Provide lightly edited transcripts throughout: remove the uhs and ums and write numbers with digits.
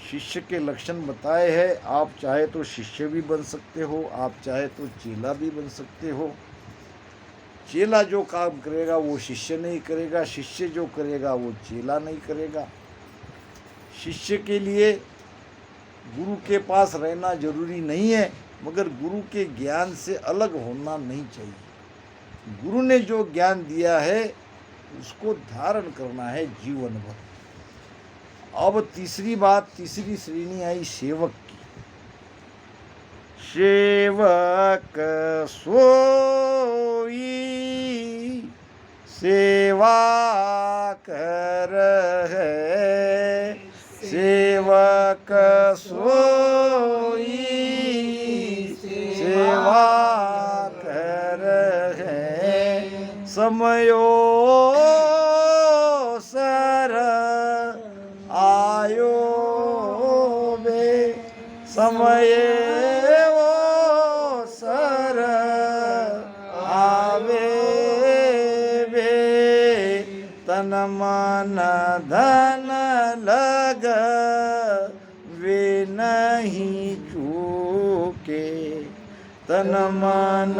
शिष्य के लक्षण बताए हैं। आप चाहे तो शिष्य भी बन सकते हो, आप चाहे तो चेला भी बन सकते हो। चेला जो काम करेगा वो शिष्य नहीं करेगा, शिष्य जो करेगा वो चेला नहीं करेगा। शिष्य के लिए गुरु के पास रहना जरूरी नहीं है, मगर गुरु के ज्ञान से अलग होना नहीं चाहिए। गुरु ने जो ज्ञान दिया है उसको धारण करना है जीवन भर। अब तीसरी बात, तीसरी श्रेणी आई सेवक की। सेवक सोई सेवा कर है, सेवक सोई सेवा कर है। समयो सर आयो बे, समय वो सर आवे बे। तन मन धन लग वे नहीं चूके, तन मन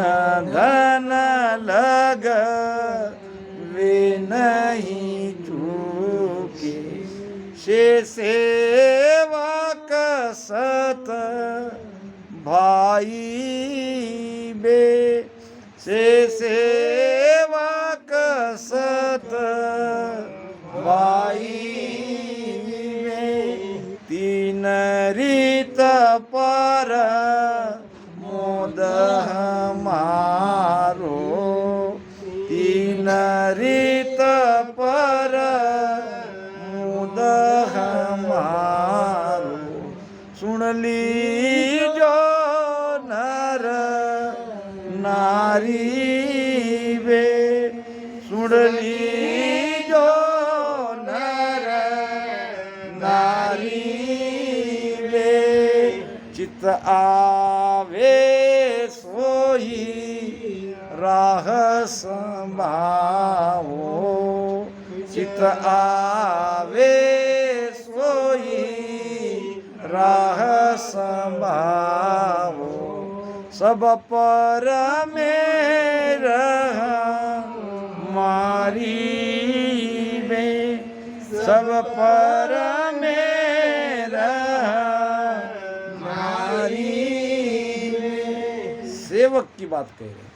धन लग वे नहीं चूके। से सेवक सत भाई बे, से सेवक सत भाई बे। तीन रीत पर मोद हमारो, तीन रीत पर मोद हमारो। सुन ली जो नर नारी बे, सुन ली जो नर नारी बे। चित आवे सोई राह संभावो, चित आवे सोई राह संभावो। सब पर मेरा मारी में, सब पर मेरा मारी में। सेवक की बात कह रहे हैं।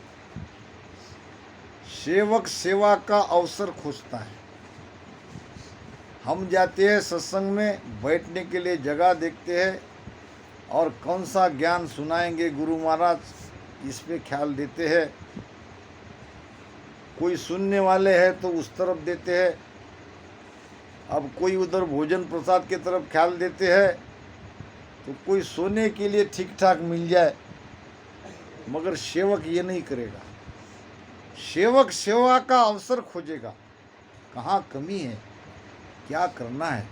सेवक सेवा का अवसर खोजता है। हम जाते हैं सत्संग में, बैठने के लिए जगह देखते हैं और कौन सा ज्ञान सुनाएंगे गुरु महाराज, इस पे ख्याल देते हैं। कोई सुनने वाले हैं तो उस तरफ देते हैं, अब कोई उधर भोजन प्रसाद के तरफ ख्याल देते हैं, तो कोई सोने के लिए ठीक ठाक मिल जाए। मगर सेवक ये नहीं करेगा। सेवक सेवा का अवसर खोजेगा, कहाँ कमी है, क्या करना है,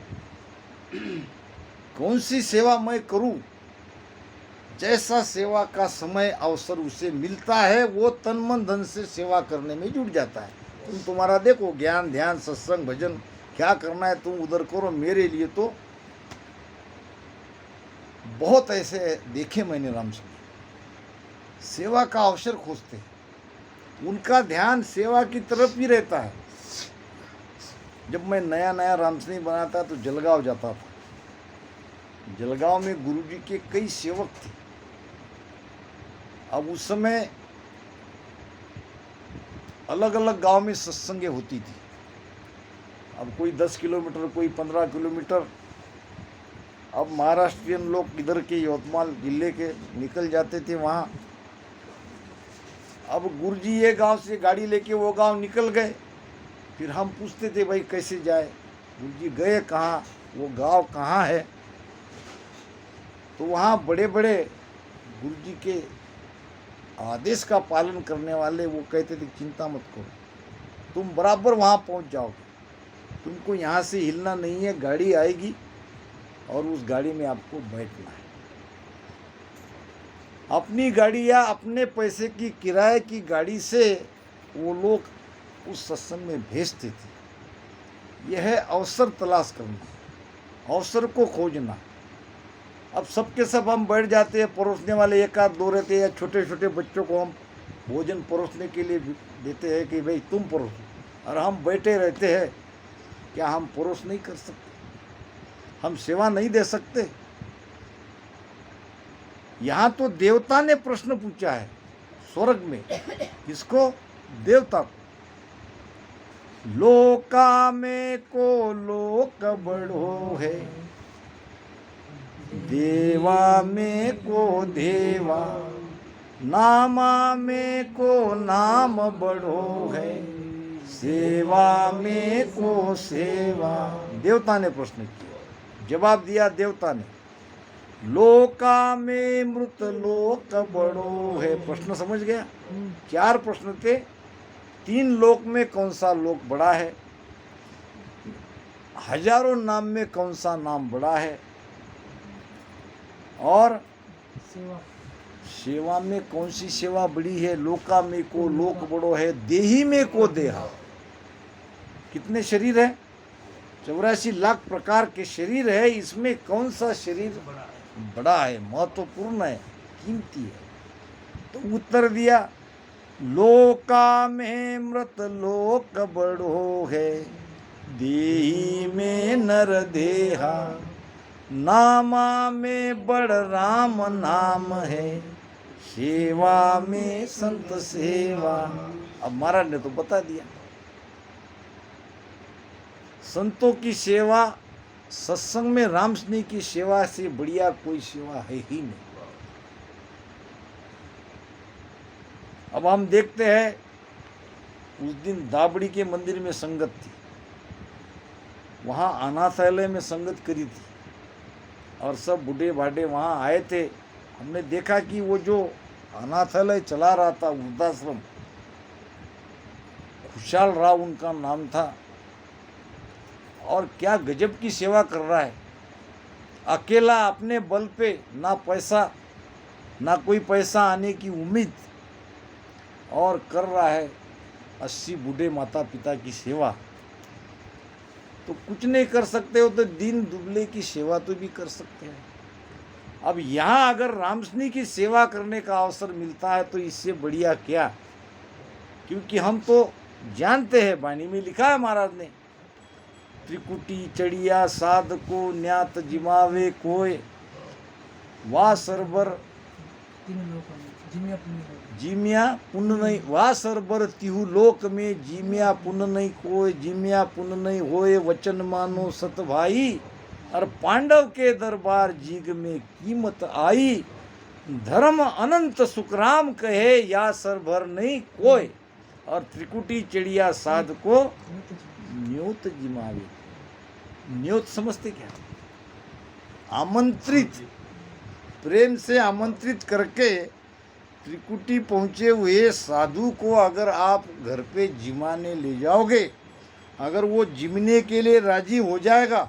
कौन सी सेवा मैं करूं। जैसा सेवा का समय अवसर उसे मिलता है वो तन मन धन से सेवा करने में जुट जाता है। तुम्हारा देखो ज्ञान ध्यान सत्संग भजन क्या करना है तुम उधर करो। मेरे लिए तो बहुत ऐसे देखे मैंने रामचंद्र, सेवा का अवसर खोजते हैं, उनका ध्यान सेवा की तरफ ही रहता है। जब मैं नया नया रामसनी बना था तो जलगांव जाता था। जलगांव में गुरुजी के कई सेवक थे। अब उस समय अलग अलग गांव में सत्संगें होती थी। अब कोई 10 किलोमीटर, कोई 15 किलोमीटर। अब महाराष्ट्रियन लोग इधर के यवतमाल जिले के निकल जाते थे वहाँ। अब गुरुजी ये गांव से गाड़ी लेके वो गांव निकल गए। फिर हम पूछते थे भाई कैसे जाए, गुरुजी गए कहाँ, वो गांव कहाँ है। तो वहाँ बड़े बड़े गुरुजी के आदेश का पालन करने वाले वो कहते थे चिंता मत करो, तुम बराबर वहाँ पहुँच जाओगे, तुमको यहाँ से हिलना नहीं है, गाड़ी आएगी और उस गाड़ी में आपको बैठना है। अपनी गाड़ी या अपने पैसे की किराए की गाड़ी से वो लोग उस सत्संग में भेजते थे। यह है अवसर तलाश करना, अवसर को खोजना। अब सबके सब हम बैठ जाते हैं, परोसने वाले एक आध दो रहते हैं, या छोटे छोटे बच्चों को हम भोजन परोसने के लिए देते हैं कि भाई तुम परोसो, और हम बैठे रहते हैं। क्या हम परोस नहीं कर सकते? हम सेवा नहीं दे सकते? यहाँ तो देवता ने प्रश्न पूछा है स्वर्ग में, किसको? देवता को। लोका में को लोक बड़ो है, देवा में को देवा, नामा में को नाम बड़ो है, सेवा में को सेवा। देवता ने प्रश्न किया, जवाब दिया देवता ने, लोका में मृत लोक बड़ो है। प्रश्न समझ गया? 4 प्रश्न थे। 3 लोक में कौन सा लोक बड़ा है? हजारों नाम में कौन सा नाम बड़ा है? और सेवा में कौन सी सेवा बड़ी है? लोका में को लोक बड़ो है, देही में को देहा। कितने शरीर है? 84 लाख प्रकार के शरीर है, इसमें कौन सा शरीर बड़ा है, महत्वपूर्ण है, कीमती है? तो उत्तर दिया, लोका में मृत लोक बड़ो है, देही में नर देहा, नामा में बड़ राम नाम है, सेवा में संत सेवा। अब महाराज ने तो बता दिया, संतों की सेवा, सत्संग में राम स्नेह की सेवा से बढ़िया कोई सेवा है ही नहीं। अब हम देखते हैं, उस दिन दाबड़ी के मंदिर में संगत थी, वहाँ अनाथालय में संगत करी थी, और सब बूढ़े बाढ़े वहाँ आए थे। हमने देखा कि वो जो अनाथालय चला रहा था, वृद्धाश्रम, खुशहाल राव उनका नाम था, और क्या गजब की सेवा कर रहा है। अकेला अपने बल पे, ना पैसा ना कोई पैसा आने की उम्मीद, और कर रहा है 80 बूढ़े माता पिता की सेवा। तो कुछ नहीं कर सकते हो तो दीन दुबले की सेवा तो भी कर सकते हैं। अब यहाँ अगर रामस्नी की सेवा करने का अवसर मिलता है तो इससे बढ़िया क्या? क्योंकि हम तो जानते हैं, वाणी में लिखा है महाराज ने, त्रिकुटी चढ़िया साध को न्यात जिमावे कोय, वाह सरबर जिमिया पुण्य नहीं, वाह सरबर तिहु लोक में, जिमिया पुण्य नहीं कोय, जिमिया पुण्य नहीं होए, वचन मानो सत भाई, और पांडव के दरबार जीग में कीमत आई, धर्म अनंत सुखराम कहे, या सरभर नहीं कोय, और त्रिकुटी चिड़िया साध को न्योत जिमावे। न्योत समझते क्या? आमंत्रित, प्रेम से आमंत्रित करके त्रिकुटी पहुँचे हुए साधु को अगर आप घर पे जिमाने ले जाओगे, अगर वो जिमने के लिए राजी हो जाएगा,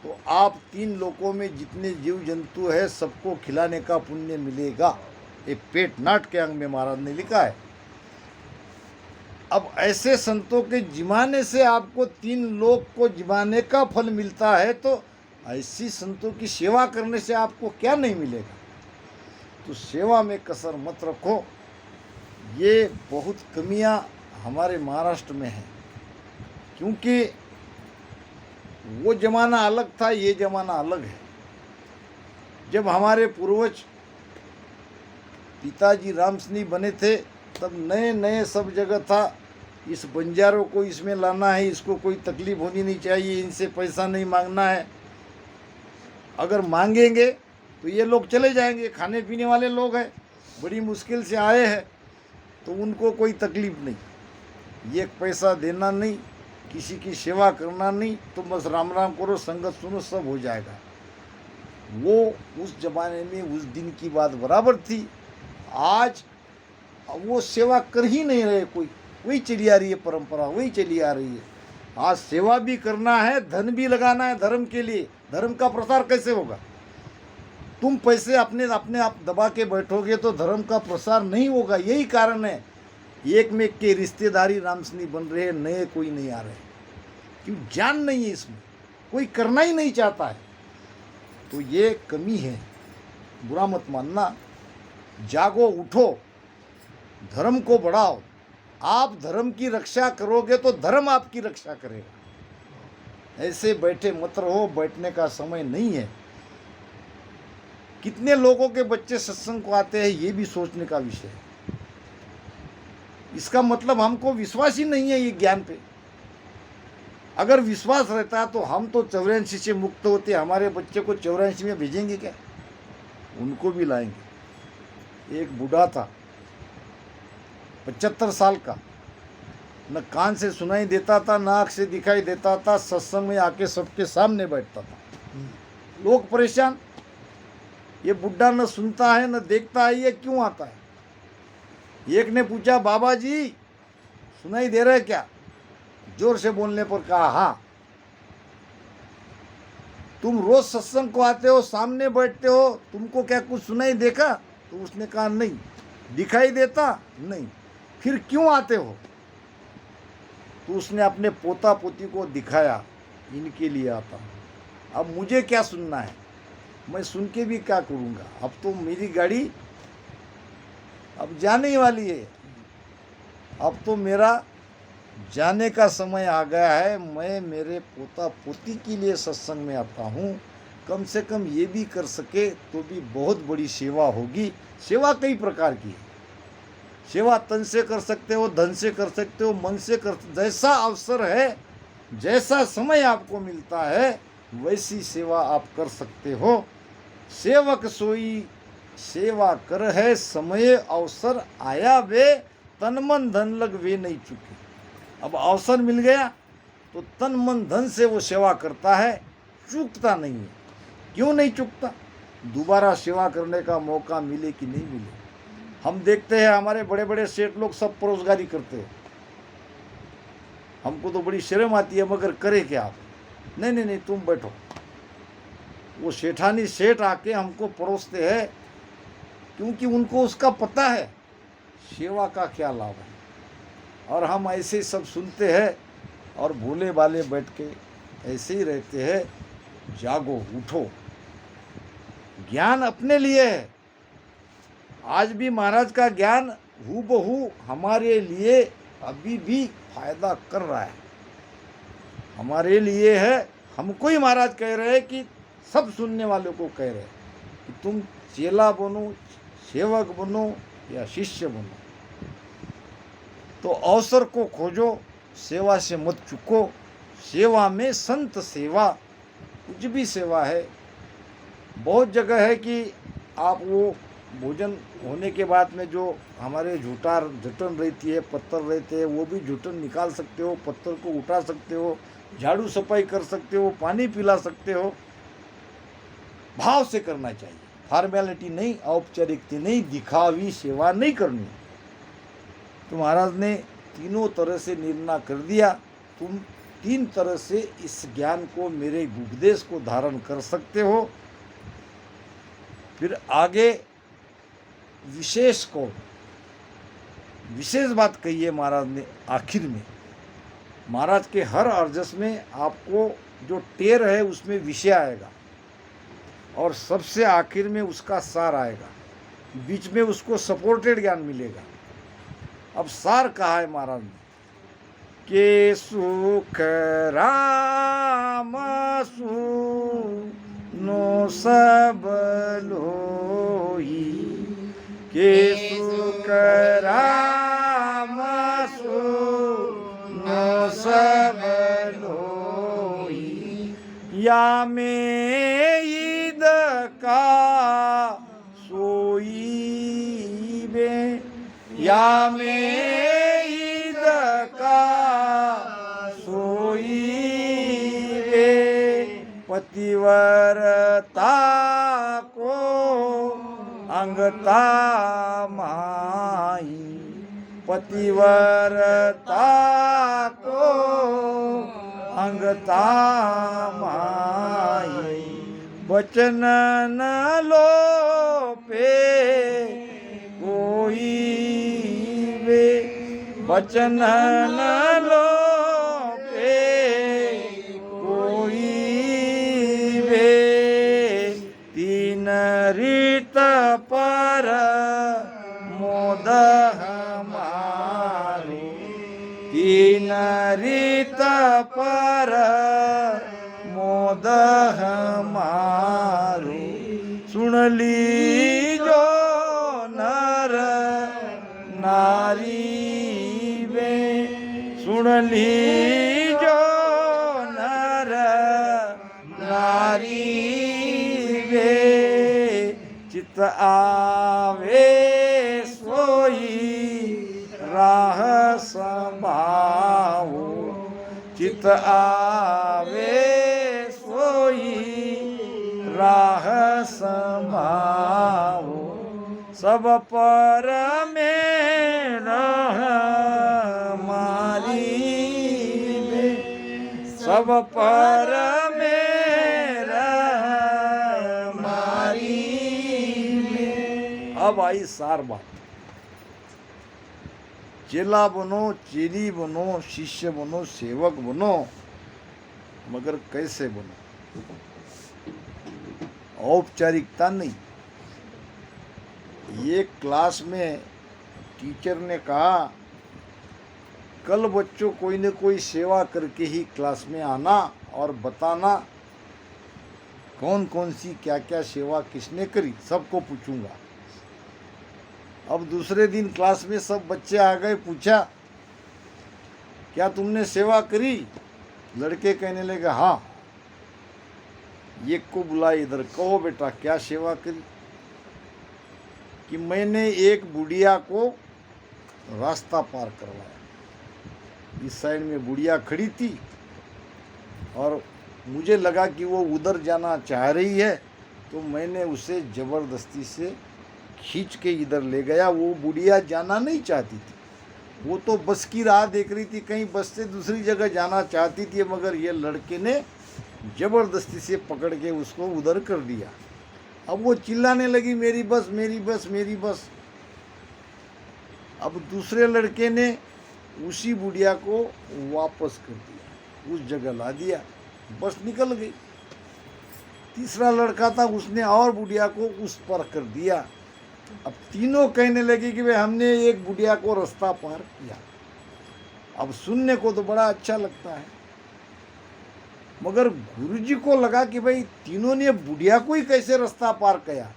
तो आप 3 लोकों में जितने जीव जंतु है सबको खिलाने का पुण्य मिलेगा। ये पेट नाट के अंग में महाराज ने लिखा है। अब ऐसे संतों के जिमाने से आपको 3 लोक को जिमाने का फल मिलता है, तो ऐसी संतों की सेवा करने से आपको क्या नहीं मिलेगा? तो सेवा में कसर मत रखो। ये बहुत कमियां हमारे महाराष्ट्र में है, क्योंकि वो ज़माना अलग था, ये ज़माना अलग है। जब हमारे पूर्वज पिताजी रामस्नी बने थे, तब नए नए सब जगह था, इस बंजारों को इसमें लाना है, इसको कोई तकलीफ होनी नहीं चाहिए, इनसे पैसा नहीं मांगना है। अगर मांगेंगे तो ये लोग चले जाएंगे, खाने पीने वाले लोग हैं, बड़ी मुश्किल से आए हैं, तो उनको कोई तकलीफ नहीं। एक पैसा देना नहीं, किसी की सेवा करना नहीं, तो बस राम राम करो, संगत सुनो, सब हो जाएगा। वो उस जमाने में उस दिन की बात बराबर थी। आज वो सेवा कर ही नहीं रहे, कोई वही चली आ रही है, परंपरा वही चली आ रही है। आज सेवा भी करना है, धन भी लगाना है धर्म के लिए। धर्म का प्रसार कैसे होगा? तुम पैसे अपने अपने आप दबा के बैठोगे तो धर्म का प्रसार नहीं होगा। यही कारण है एक में के रिश्तेदारी रामस्नी बन रहे हैं, नए कोई नहीं आ रहे, क्यों? जान नहीं है इसमें, कोई करना ही नहीं चाहता है। तो ये कमी है, बुरा मत मानना। जागो, उठो, धर्म को बढ़ाओ। आप धर्म की रक्षा करोगे तो धर्म आपकी रक्षा करेगा। ऐसे बैठे मत रहो, बैठने का समय नहीं है। कितने लोगों के बच्चे सत्संग को आते हैं, ये भी सोचने का विषय है। इसका मतलब हमको विश्वास ही नहीं है ये ज्ञान पे। अगर विश्वास रहता तो हम तो 84 से मुक्त होते, हमारे बच्चे को 84 में भेजेंगे क्या? उनको भी लाएंगे। एक बूढ़ा था 75 साल का, न कान से सुनाई देता था, न आँख से दिखाई देता था, सत्संग में आके सबके सामने बैठता था। लोग परेशान, ये बुढ़ा न सुनता है न देखता है, ये क्यों आता है? एक ने पूछा, बाबा जी सुनाई दे रहा है क्या? जोर से बोलने पर कहा, हाँ। तुम रोज सत्संग को आते हो, सामने बैठते हो, तुमको क्या कुछ सुनाई देखा? तो उसने कहा, नहीं। दिखाई देता? नहीं। फिर क्यों आते हो? तो उसने अपने पोता पोती को दिखाया, इनके लिए आता हूँ। अब मुझे क्या सुनना है? मैं सुन के भी क्या करूँगा? अब तो मेरी गाड़ी अब जाने ही वाली है। अब तो मेरा जाने का समय आ गया है। मैं मेरे पोता पोती के लिए सत्संग में आता हूँ। कम से कम ये भी कर सके तो भी बहुत बड़ी सेवा होगी। सेवा कई प्रकार की है। सेवा तन से कर सकते हो, धन से कर सकते हो, मन से कर, जैसा अवसर है, जैसा समय आपको मिलता है, वैसी सेवा आप कर सकते हो। सेवक सोई सेवा कर है, समय अवसर आया वे, तन मन धन लग वे नहीं चुके। अब अवसर मिल गया तो तन मन धन से वो सेवा करता है, चूकता नहीं है। क्यों नहीं चूकता? दोबारा सेवा करने का मौका मिले कि नहीं मिले। हम देखते हैं हमारे बड़े बड़े सेठ लोग सब परोसगारी करते हैं। हमको तो बड़ी शर्म आती है, मगर करे क्या आप? नहीं नहीं नहीं, तुम बैठो। वो सेठानी सेठ आके हमको परोसते हैं, क्योंकि उनको उसका पता है सेवा का क्या लाभ है। और हम ऐसे सब सुनते हैं और भोले भाले बैठ के ऐसे ही रहते हैं। जागो, उठो, ज्ञान अपने लिए है। आज भी महाराज का ज्ञान हूबहू हमारे लिए अभी भी फायदा कर रहा है, हमारे लिए है। हमको ही महाराज कह रहे हैं कि सब सुनने वालों को कह रहे हैं कि तुम चेला बनो, सेवक बनो या शिष्य बनो। तो अवसर को खोजो, सेवा से मत चूको। सेवा में संत सेवा, कुछ भी सेवा है। बहुत जगह है कि आप वो भोजन होने के बाद में जो हमारे झुटन रहती है, पत्थर रहते हैं, वो भी झुटन निकाल सकते हो, पत्थर को उठा सकते हो, झाड़ू सफाई कर सकते हो, पानी पिला सकते हो। भाव से करना चाहिए, फॉर्मेलिटी नहीं, औपचारिकता नहीं, दिखावी सेवा नहीं करनी। तो महाराज ने तीनों तरह से निर्णय कर दिया। तुम 3 तरह से इस ज्ञान को, मेरे उपदेश को धारण कर सकते हो। फिर आगे विशेष बात कही है महाराज ने आखिर में। महाराज के हर अर्जस में आपको जो टेर है उसमें विषय आएगा और सबसे आखिर में उसका सार आएगा, बीच में उसको सपोर्टेड ज्ञान मिलेगा। अब सार कहा है महाराज ने के सुख राम सुनो सब लोई, के सुख राम सुनो सब लोई, या में ईद का सोई बे, या में ईद का सोई बे, पतिव्रता को अंगता माई, पतिव्रता को अंगता माई, वचन न लोपे कोई वे, वचन न लोपे कोई वे, रीत पर मोद हमारो, तीन रीत पर मोद हमारो, सुन लीजो नर नारी वे, सुन लीजो नर नारी वे, चित आवे सोई राह संभाओ, चित आवे सोई राह संभाओ, सब पर मेरा मारी वे, सब पर मेरा मारी वे। अब आई सार बात, चेला बनो, चेली बनो, शिष्य बनो, सेवक बनो, मगर कैसे बनो? औपचारिकता नहीं। ये क्लास में टीचर ने कहा कल बच्चों कोई न कोई सेवा करके ही क्लास में आना और बताना कौन कौन सी क्या क्या सेवा किसने करी, सबको पूछूंगा। अब दूसरे दिन क्लास में सब बच्चे आ गए, पूछा क्या तुमने सेवा करी? लड़के कहने लगे हाँ। एक को बुला, इधर कहो बेटा क्या सेवा करी? कि मैंने एक बुढ़िया को रास्ता पार करवाया। इस साइड में बुढ़िया खड़ी थी और मुझे लगा कि वो उधर जाना चाह रही है, तो मैंने उसे ज़बरदस्ती से खींच के इधर ले गया। वो बुढ़िया जाना नहीं चाहती थी, वो तो बस की राह देख रही थी, कहीं बस से दूसरी जगह जाना चाहती थी, मगर ये लड़के ने ज़बरदस्ती से पकड़ के उसको उधर कर दिया। अब वो चिल्लाने लगी मेरी बस, मेरी बस, मेरी बस। अब दूसरे लड़के ने उसी बुढ़िया को वापस कर दिया, उस जगह ला दिया, बस निकल गई। तीसरा लड़का था, उसने और बुढ़िया को उस पर कर दिया। अब तीनों कहने लगे कि भाई हमने एक बुढ़िया को रास्ता पार किया। अब सुनने को तो बड़ा अच्छा लगता है, मगर गुरुजी को लगा कि भाई तीनों ने बुढ़िया को ही कैसे रास्ता पार किया?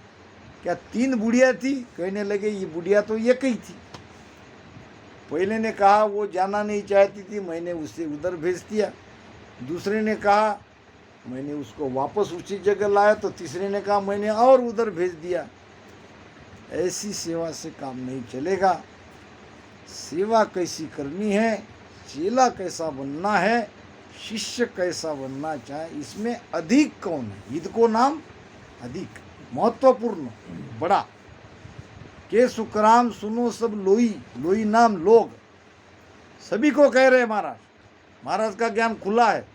क्या तीन बुढ़िया थी? कहने लगे ये बुढ़िया तो एक ही थी। पहले ने कहा वो जाना नहीं चाहती थी, मैंने उसे उधर भेज दिया। दूसरे ने कहा मैंने उसको वापस उसी जगह लाया, तो तीसरे ने कहा मैंने और उधर भेज दिया। ऐसी सेवा से काम नहीं चलेगा। सेवा कैसी करनी है, चेला कैसा बनना है, शिष्य कैसा बनना चाहे, इसमें अधिक कौन है? इनको नाम अधिक महत्वपूर्ण बड़ा। के सुखराम सुनो सब लोई, लोई नाम लोग, सभी को कह रहे हैं महाराज। महाराज का ज्ञान खुला है।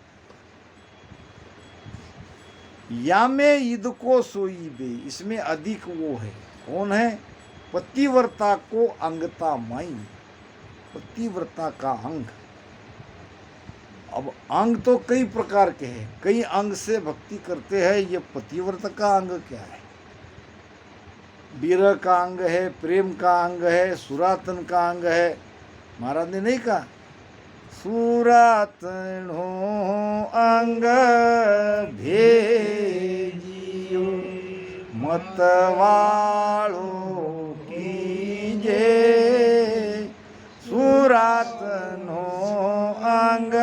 या में ईद को सोई बे, इसमें अधिक वो है। कौन है? पतिव्रता को अंगता माई, पतिव्रता का अंग। अब अंग तो कई प्रकार के हैं, कई अंग से भक्ति करते हैं। ये पतिव्रता का अंग क्या है? विरह का अंग है, प्रेम का अंग है, सुरातन का अंग है। महाराज ने नहीं कहा सुरातन हो अंग भेजियो, मतवालो कीजे, सुरातन हो अंग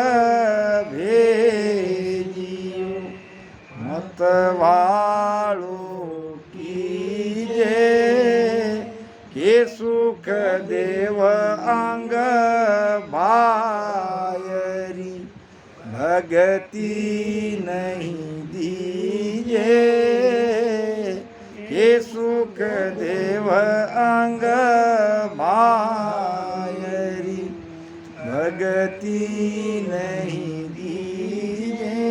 भेजियो, मतवालो कीजे, के सुख देव अंग भायरी, भगति नहीं दीजे, के सुख देव अंग भायरी, भगति नहीं दीजे,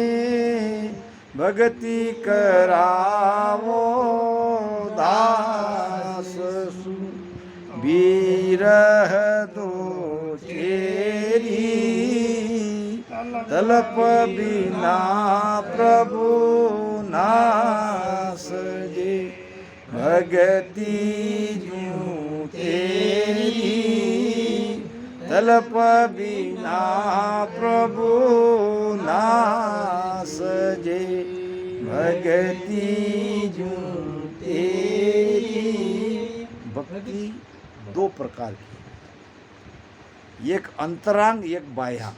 भगति करावो दास सु, बीरह दो तेरी, तलप बिना प्रभु नास जे, भगति जूं तेरी तलप बिना प्रभु ना सजे। भगति जूं तेरी। भक्ति दो प्रकार की, एक अंतरांग एक बाह्यांग।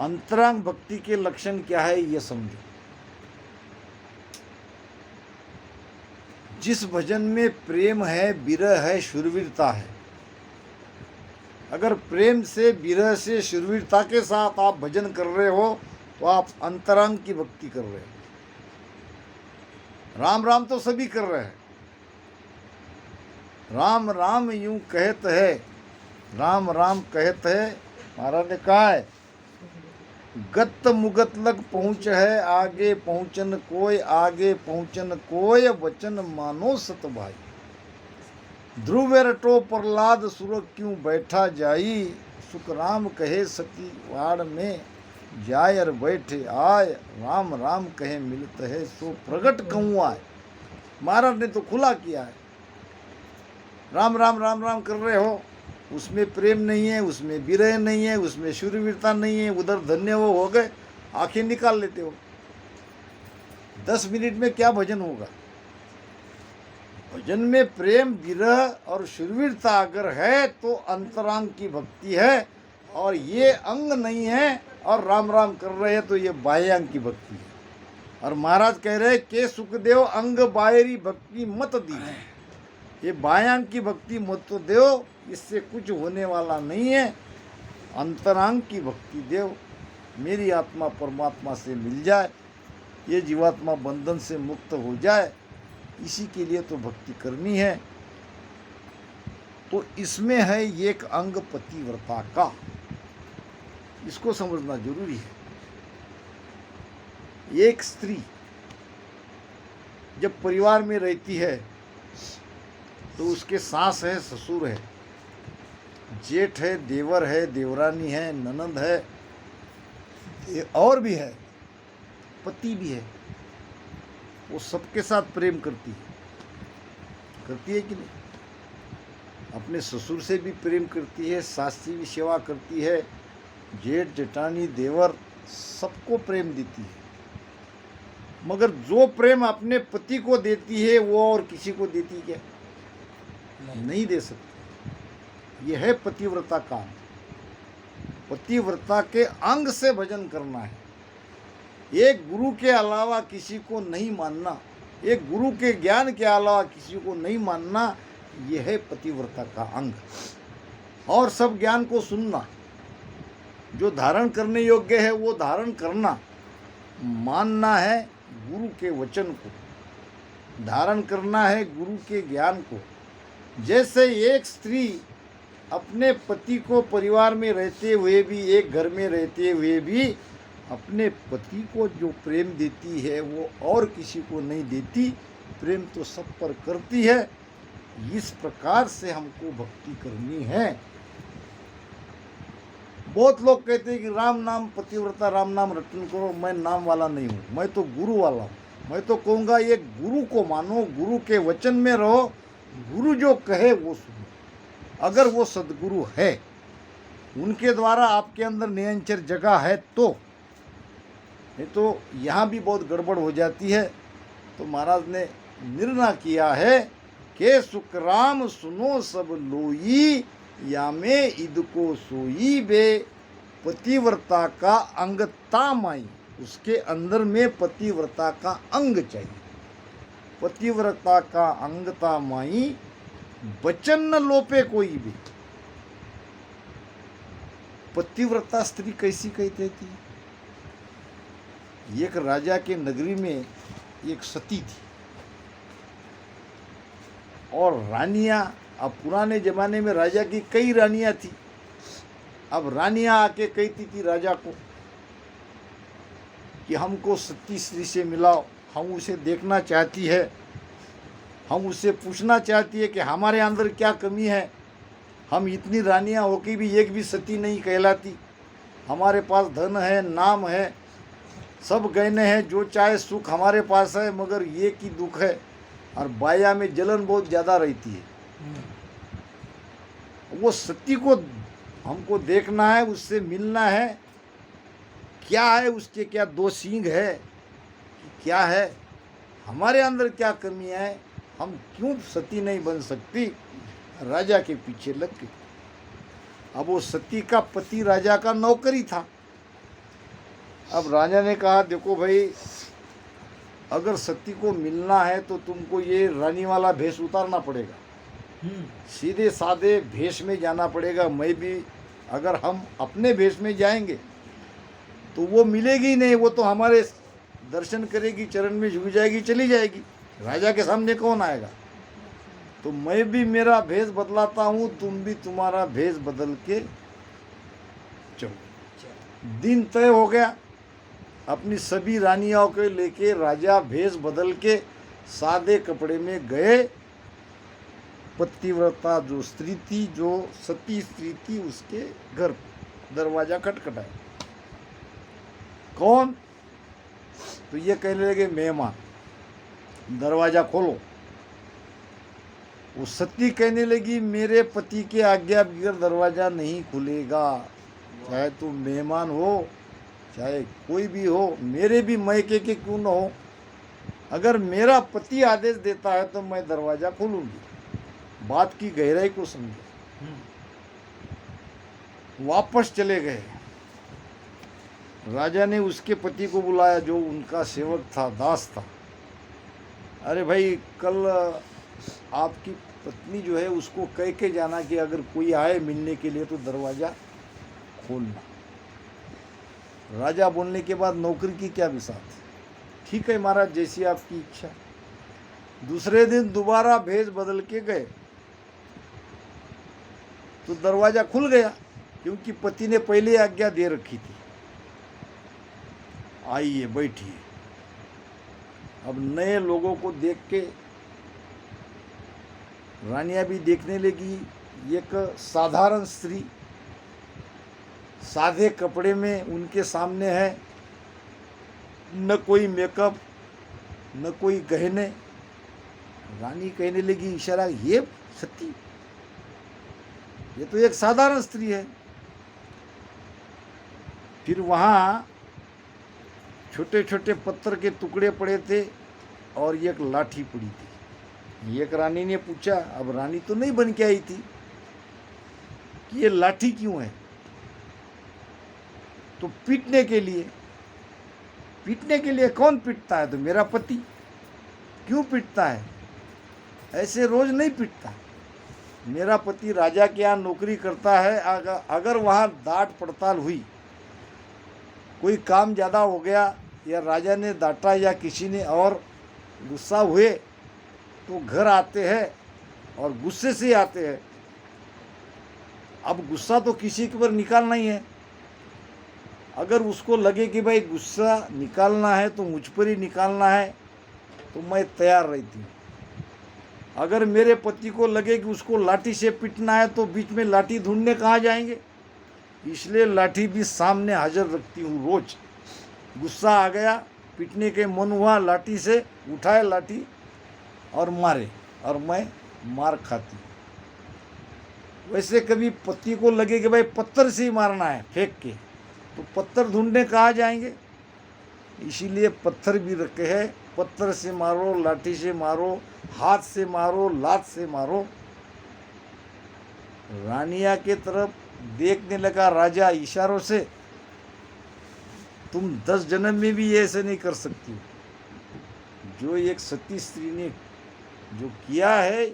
अंतरांग भक्ति के लक्षण क्या है ये समझो। जिस भजन में प्रेम है, विरह है, शूरवीरता है, अगर प्रेम से, विरह से, शूरवीरता के साथ आप भजन कर रहे हो तो आप अंतरांग की भक्ति कर रहे हो। राम राम तो सभी कर रहे हैं, राम राम यूं कहत है, राम राम कहत है। महाराज ने कहा है गत मुगत लग पहुँच है, आगे पहुँचन कोय, आगे पहुँचन कोय, वचन मानो सत भाई। ध्रुव रटो प्रहलाद सुर क्यों बैठा जाई, सुख राम कहे सती वाड़ में जाय और बैठे आय, राम राम कहे मिलत है सो प्रगट कहूँ आय। महाराज ने तो खुला किया है, राम राम राम राम कर रहे हो, उसमें प्रेम नहीं है, उसमें विरह नहीं है, उसमें शूरवीरता नहीं है, उधर धन्य हो गए, आंखें निकाल लेते हो। 10 मिनट में क्या भजन होगा? भजन में प्रेम, विरह और शूरवीरता अगर है तो अंतरांग की भक्ति है, और ये अंग नहीं है और राम राम कर रहे हैं तो ये बाह्यांग की भक्ति है। और महाराज कह रहे के सुखदेव अंग बाहरी भक्ति मत दी, ये बाह्यांग की भक्ति मत तो देव, इससे कुछ होने वाला नहीं है। अंतरांग की भक्ति देव, मेरी आत्मा परमात्मा से मिल जाए, ये जीवात्मा बंधन से मुक्त हो जाए, इसी के लिए तो भक्ति करनी है। तो इसमें है एक अंग पतिव्रता का, इसको समझना जरूरी है। एक स्त्री जब परिवार में रहती है तो उसके सास है, ससुर है, जेठ है, देवर है, देवरानी है, ननंद है, और भी है, पति भी है। वो सबके साथ प्रेम करती है कि नहीं? अपने ससुर से भी प्रेम करती है, सास से भी सेवा करती है, जेठ जेठानी देवर सबको प्रेम देती है। मगर जो प्रेम अपने पति को देती है वो और किसी को देती क्या? नहीं दे सकती। यह है पतिव्रता का। पतिव्रता के अंग से भजन करना है, एक गुरु के अलावा किसी को नहीं मानना, एक गुरु के ज्ञान के अलावा किसी को नहीं मानना, यह है पतिव्रता का अंग। और सब ज्ञान को सुनना, जो धारण करने योग्य है वो धारण करना, मानना है गुरु के वचन को, धारण करना है गुरु के ज्ञान को। जैसे एक स्त्री अपने पति को परिवार में रहते हुए भी, एक घर में रहते हुए भी अपने पति को जो प्रेम देती है वो और किसी को नहीं देती, प्रेम तो सब पर करती है। इस प्रकार से हमको भक्ति करनी है। बहुत लोग कहते हैं कि राम नाम पतिव्रता, राम नाम रटन करो। मैं नाम वाला नहीं हूँ, मैं तो गुरु वाला हूँ। मैं तो कहूँगा ये गुरु को मानो, गुरु के वचन में रहो, गुरु जो कहे वो सुनो। अगर वो सदगुरु है, उनके द्वारा आपके अंदर निरंतर जगह है तो, नहीं तो यहाँ भी बहुत गड़बड़ हो जाती है। तो महाराज ने निर्णय किया है कि सुखराम सुनो सब लोई, या में ईद को सोई बे। पतिव्रता का अंगता माई, उसके अंदर में पतिव्रता का अंग चाहिए। पतिव्रता का अंगता माई, वचन न लोपे कोई भी। पतिव्रता स्त्री कैसी कहती थी? एक राजा के नगरी में एक सती थी, और रानियां, अब पुराने जमाने में राजा की कई रानियां थी। अब रानियां आके कहती थी राजा को कि हमको सती स्त्री से मिलाओ, हम उसे देखना चाहती है, हम उससे पूछना चाहती है कि हमारे अंदर क्या कमी है। हम इतनी रानियां होके भी एक भी सती नहीं कहलाती। हमारे पास धन है, नाम है, सब गहने हैं, जो चाहे सुख हमारे पास है, मगर ये की दुख है। और बाया में जलन बहुत ज़्यादा रहती है। वो सती को हमको देखना है, उससे मिलना है। क्या है उसके, क्या दो सींग है, क्या है हमारे अंदर, क्या कमियां है, हम क्यों सती नहीं बन सकती। राजा के पीछे लग गई। अब वो सती का पति राजा का नौकरी था। अब राजा ने कहा, देखो भाई, अगर सती को मिलना है तो तुमको ये रानी वाला भेष उतारना पड़ेगा, सीधे साधे भेष में जाना पड़ेगा। मैं भी, अगर हम अपने भेष में जाएंगे तो वो मिलेगी ही नहीं, वो तो हमारे दर्शन करेगी, चरण में झुक जाएगी, चली जाएगी। राजा के सामने कौन आएगा। तो मैं भी मेरा भेष बदलाता हूँ, तुम भी तुम्हारा भेष बदल के चलो। दिन तय हो गया। अपनी सभी रानियों को लेके राजा भेष बदल के सादे कपड़े में गए। पतिव्रता जो स्त्री थी, जो सती स्त्री थी, उसके घर दरवाजा खटखटाया। कौन? तो ये कहने लगे, मेहमान, दरवाजा खोलो। वो सती कहने लगी, मेरे पति के आज्ञा बगैर दरवाजा नहीं खुलेगा, चाहे तुम मेहमान हो, चाहे कोई भी हो, मेरे भी मैके के क्यों न हो। अगर मेरा पति आदेश देता है तो मैं दरवाजा खोलूंगी। बात की गहराई को समझे। वापस चले गए। राजा ने उसके पति को बुलाया, जो उनका सेवक था, दास था। अरे भाई, कल आपकी पत्नी जो है उसको कह के जाना कि अगर कोई आए मिलने के लिए तो दरवाज़ा खोलना। राजा बोलने के बाद नौकरी की क्या विसात। ठीक है महाराज, जैसी आपकी इच्छा। दूसरे दिन दोबारा भेष बदल के गए तो दरवाज़ा खुल गया, क्योंकि पति ने पहले आज्ञा दे रखी थी। आइए बैठिए। अब नए लोगों को देख के रानियां भी देखने लगी। एक साधारण स्त्री सादे कपड़े में उनके सामने है, न कोई मेकअप, न कोई गहने। रानी कहने लगी इशारा, ये सती, ये तो एक साधारण स्त्री है। फिर वहाँ छोटे छोटे पत्थर के टुकड़े पड़े थे और एक लाठी पड़ी थी। एक रानी ने पूछा, अब रानी तो नहीं बन के आई थी, कि ये लाठी क्यों है। तो पीटने के लिए। पीटने के लिए कौन पीटता है? तो मेरा पति। क्यों पीटता है? ऐसे रोज नहीं पीटता। मेरा पति राजा के यहाँ नौकरी करता है। अगर वहाँ डांट पड़ताल हुई, कोई काम ज़्यादा हो गया, या राजा ने डांटा या किसी ने और गुस्सा हुए, तो घर आते हैं और गुस्से से आते हैं। अब गुस्सा तो किसी के ऊपर निकालना ही है। अगर उसको लगे कि भाई गुस्सा निकालना है तो मुझ पर ही निकालना है, तो मैं तैयार रहती हूँ। अगर मेरे पति को लगे कि उसको लाठी से पीटना है, तो बीच में लाठी ढूंढने कहाँ जाएंगे। इसलिए लाठी भी सामने हाजिर रखती हूँ रोज। गुस्सा आ गया, पीटने के मन हुआ, लाठी से उठाए लाठी और मारे, और मैं मार खाती। वैसे कभी पति को लगे कि भाई पत्थर से ही मारना है फेंक के, तो पत्थर ढूंढने कहाँ जाएंगे। इसीलिए पत्थर भी रखे हैं। पत्थर से मारो, लाठी से मारो, हाथ से मारो, लात से मारो। रानिया के तरफ देखने लगा राजा इशारों से, तुम 10 जन्म में भी ऐसे नहीं कर सकती। जो एक सती स्त्री ने जो किया है,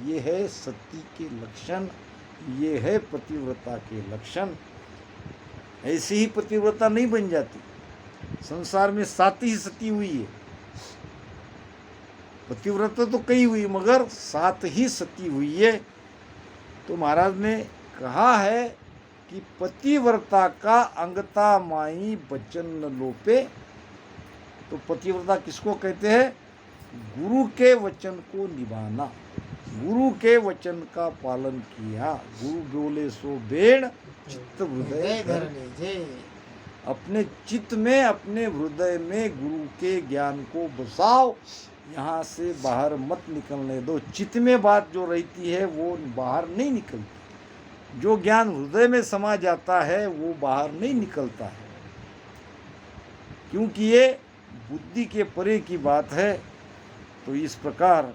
ये है सती के लक्षण, ये है पतिव्रता के लक्षण। ऐसी ही पतिव्रता नहीं बन जाती। संसार में 7 ही सती हुई है। पतिव्रता तो कई हुई, मगर 7 ही सती हुई है। तो महाराज ने कहा है कि पतिव्रता का अंगता माई बचन न लोपे। तो पतिव्रता किसको कहते हैं? गुरु के वचन को निभाना, गुरु के वचन का पालन किया। गुरु बोले सो बेण चित्त हृदय धर लीजे। अपने चित्त में, अपने हृदय में गुरु के ज्ञान को बसाओ, यहाँ से बाहर मत निकलने दो। चित्त में बात जो रहती है वो बाहर नहीं निकलती, जो ज्ञान हृदय में समा जाता है वो बाहर नहीं निकलता है, क्योंकि ये बुद्धि के परे की बात है। तो इस प्रकार